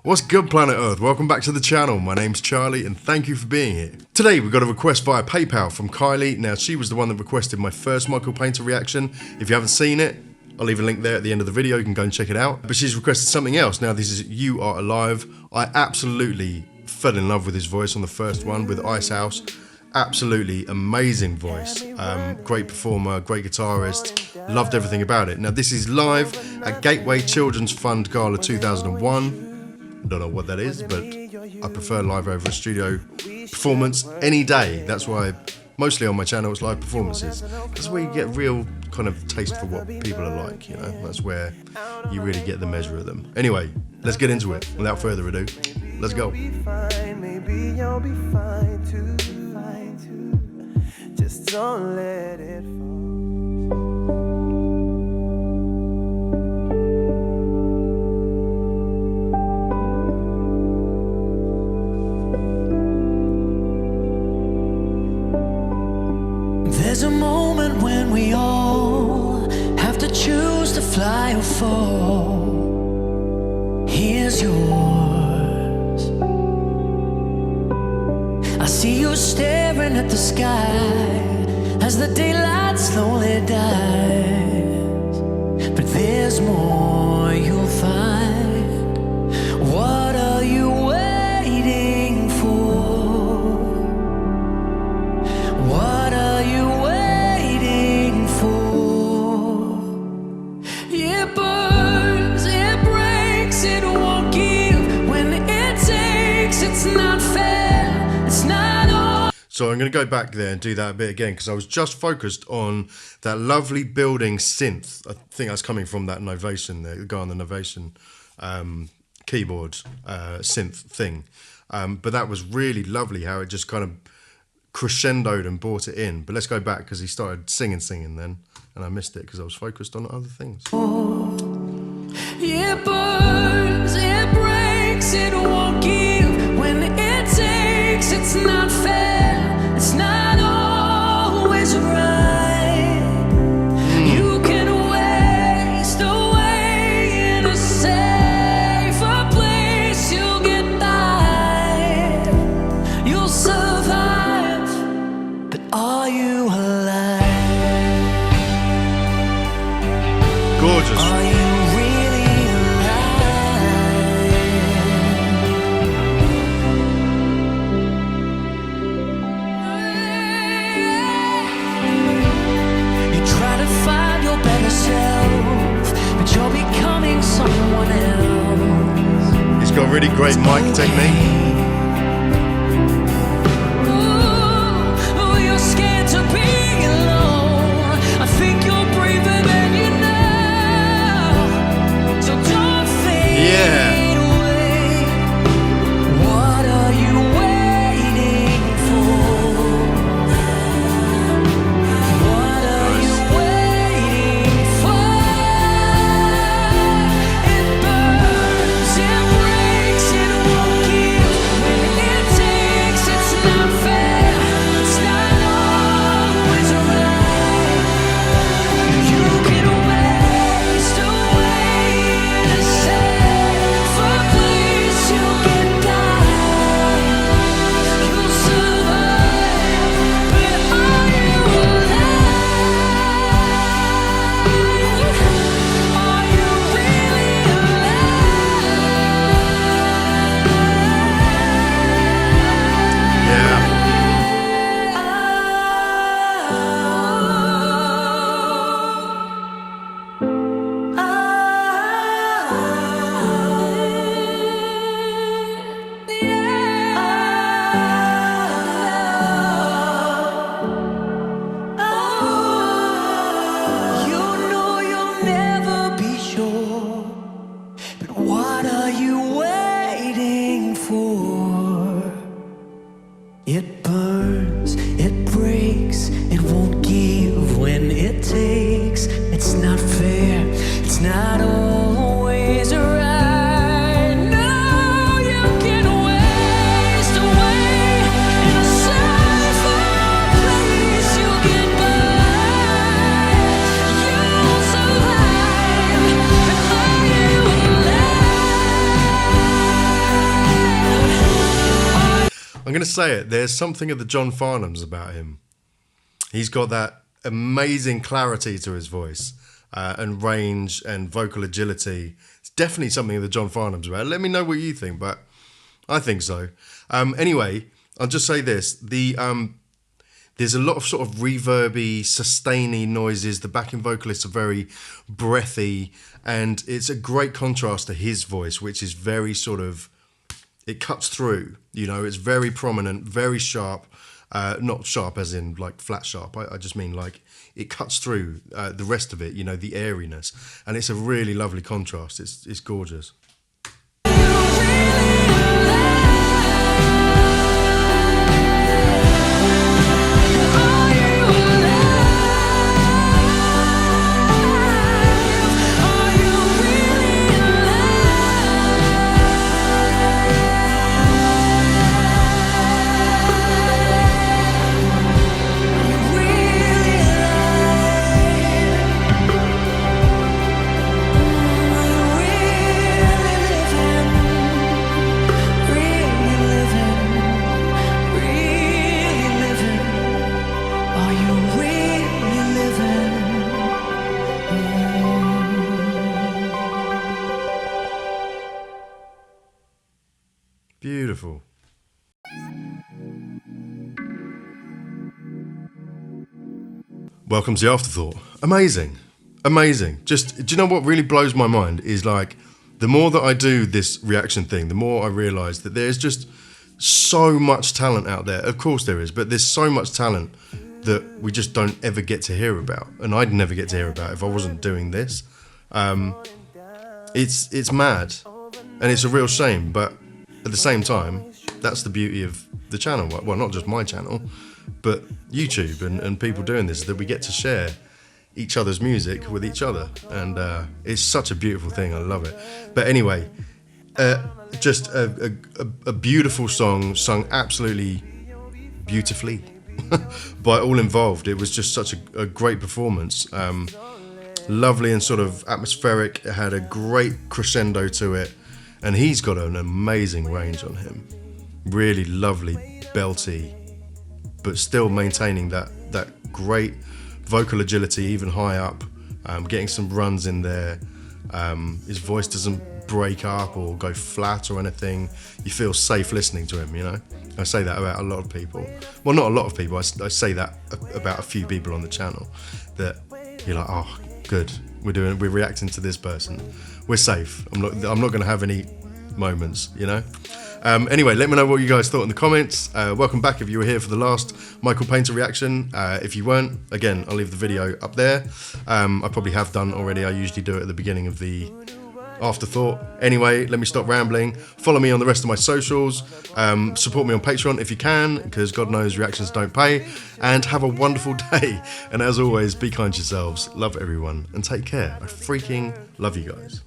What's good, planet Earth? Welcome back to the channel. My name's Charlie and thank you for being here. Today we've got a request via PayPal from Kylie. Now she was the one that requested my first Michael Paynter reaction. If you haven't seen it, I'll leave a link there at the end of the video. You can go and check it out. But she's requested something else. Now this is You Are Alive. I absolutely fell in love with his voice on the first one with Ice House. Absolutely amazing voice. Great performer, great guitarist. Loved everything about it. Now this is live at Gateway Children's Fund Gala 2001. Don't know what that is, but I prefer live over a studio performance any day. That's why mostly on my channel it's live performances. That's where you get real kind of taste for what people are like, you know. That's where you really get the measure of them. Anyway, let's get into it. Without further ado, let's go. Maybe you'll be fine too. Just don't let it fall. There's a moment when we all have to choose to fly or fall. Here's yours. I see you staring at the sky as the daylight slowly dies. But there's more you'll find. What are you waiting for? What are you waiting for? It burns, it breaks, it won't give. When it takes, it's not fair, it's not all. So I'm going to go back there and do that a bit again because I was just focused on that lovely building synth. I think that's coming from that Novation there, the guy on the Novation keyboard synth thing. But that was really lovely how it just kind of crescendoed and brought it in. But let's go back because he started singing then, and I missed it because I was focused on other things. It burns, it breaks, it won't give. When it takes, it's not fair, it's not always right. You can waste away in a safer place. You'll get by, you'll survive. But are you alive? Gorgeous. Are you really alive? You try to find your better self, but you're becoming someone else. He's got really great mic technique. You're scared to be alone. I think you're braver than you know. So don't fade away. What are you waiting for? What are you waiting for? It burns, it breaks, it won't give. say it. There's something of the John Farnham's about him. He's got that amazing clarity to his voice and range and vocal agility. It's definitely something of the John Farnham's about. Let me know what you think, but I think so. Anyway, I'll just say this. There's a lot of sort of reverby, sustainy noises. The backing vocalists are very breathy, and it's a great contrast to his voice, which is very sort of, it cuts through, you know, it's very prominent, very sharp, not sharp as in like flat sharp. I just mean like it cuts through the rest of it, you know, the airiness, and it's a really lovely contrast. It's gorgeous. Beautiful. Welcome to the Afterthought. Amazing. Amazing. Just, do you know what really blows my mind is like, the more that I do this reaction thing, the more I realise that there's just so much talent out there. Of course there is, but there's so much talent that we just don't ever get to hear about. And I'd never get to hear about if I wasn't doing this. It's mad. And it's a real shame, but at the same time, that's the beauty of the channel. Well, not just my channel, but YouTube and people doing this, that we get to share each other's music with each other. And it's such a beautiful thing. I love it. But anyway, just a beautiful song sung absolutely beautifully by all involved. It was just such a great performance. Lovely and sort of atmospheric. It had a great crescendo to it. And he's got an amazing range on him. Really lovely, belty, but still maintaining that great vocal agility even high up, getting some runs in there. His voice doesn't break up or go flat or anything. You feel safe listening to him, you know? I say that about a lot of people. Well, not a lot of people. I say that about a few people on the channel, that you're like, oh, good. We're reacting to this person. We're safe. I'm not going to have any moments, you know. Anyway, let me know what you guys thought in the comments. Welcome back if you were here for the last Michael Paynter reaction. If you weren't, again, I'll leave the video up there. I probably have done already. I usually do it at the beginning of the Afterthought. Anyway, let me stop rambling. Follow me on the rest of my socials. Support me on Patreon if you can, because God knows reactions don't pay. And have a wonderful day. And as always, be kind to yourselves, love everyone, and take care. I freaking love you guys.